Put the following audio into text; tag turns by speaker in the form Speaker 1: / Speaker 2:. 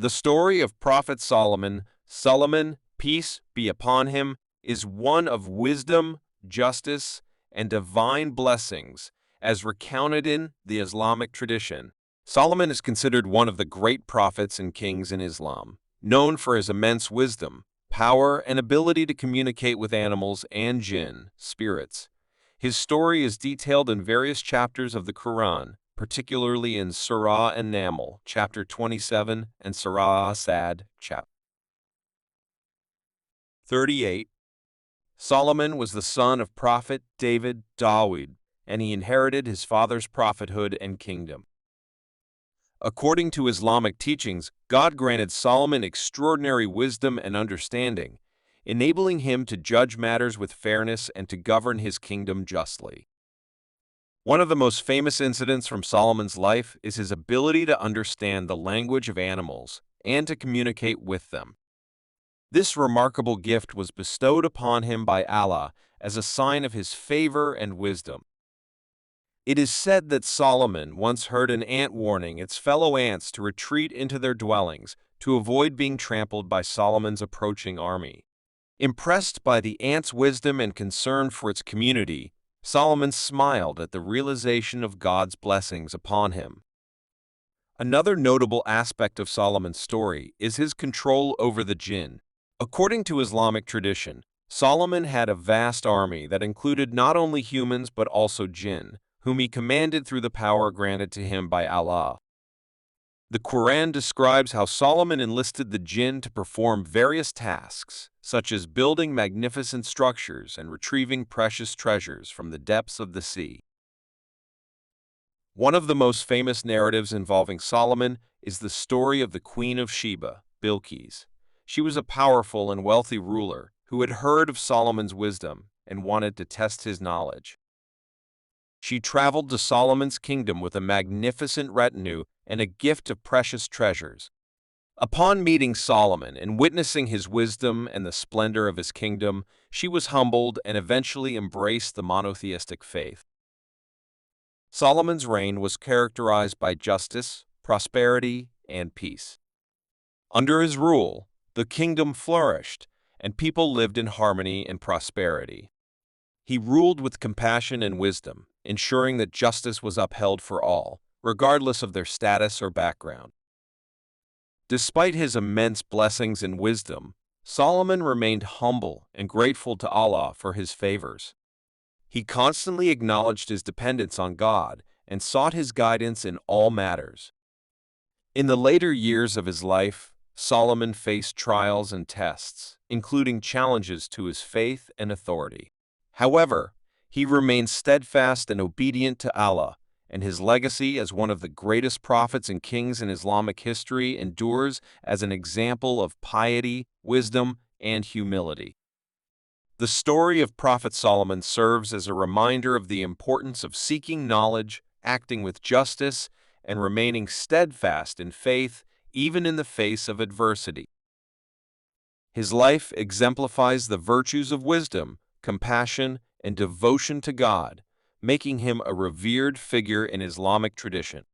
Speaker 1: The story of Prophet Solomon, Sulaiman, peace be upon him, is one of wisdom, justice, and divine blessings, as recounted in the Islamic tradition. Solomon is considered one of the great prophets and kings in Islam, known for his immense wisdom, power, and ability to communicate with animals and jinn, spirits. His story is detailed in various chapters of the Quran, particularly in Surah An-Naml, chapter 27, and Surah Asad, chapter 38. Solomon was the son of Prophet David Dawood, and he inherited his father's prophethood and kingdom. According to Islamic teachings, God granted Solomon extraordinary wisdom and understanding, enabling him to judge matters with fairness and to govern his kingdom justly. One of the most famous incidents from Solomon's life is his ability to understand the language of animals and to communicate with them. This remarkable gift was bestowed upon him by Allah as a sign of his favor and wisdom. It is said that Solomon once heard an ant warning its fellow ants to retreat into their dwellings to avoid being trampled by Solomon's approaching army. Impressed by the ant's wisdom and concern for its community, Solomon smiled at the realization of God's blessings upon him. Another notable aspect of Solomon's story is his control over the jinn. According to Islamic tradition, Solomon had a vast army that included not only humans but also jinn, whom he commanded through the power granted to him by Allah. The Quran describes how Solomon enlisted the jinn to perform various tasks, such as building magnificent structures and retrieving precious treasures from the depths of the sea. One of the most famous narratives involving Solomon is the story of the Queen of Sheba, Bilqis. She was a powerful and wealthy ruler who had heard of Solomon's wisdom and wanted to test his knowledge. She traveled to Solomon's kingdom with a magnificent retinue and a gift of precious treasures. Upon meeting Solomon and witnessing his wisdom and the splendor of his kingdom, she was humbled and eventually embraced the monotheistic faith. Solomon's reign was characterized by justice, prosperity, and peace. Under his rule, the kingdom flourished, and people lived in harmony and prosperity. He ruled with compassion and wisdom, ensuring that justice was upheld for all, regardless of their status or background. Despite his immense blessings and wisdom, Solomon remained humble and grateful to Allah for his favors. He constantly acknowledged his dependence on God and sought his guidance in all matters. In the later years of his life, Solomon faced trials and tests, including challenges to his faith and authority. However, he remained steadfast and obedient to Allah, and his legacy as one of the greatest prophets and kings in Islamic history endures as an example of piety, wisdom, and humility. The story of Prophet Solomon serves as a reminder of the importance of seeking knowledge, acting with justice, and remaining steadfast in faith even in the face of adversity. His life exemplifies the virtues of wisdom, compassion, and devotion to God, making him a revered figure in Islamic tradition.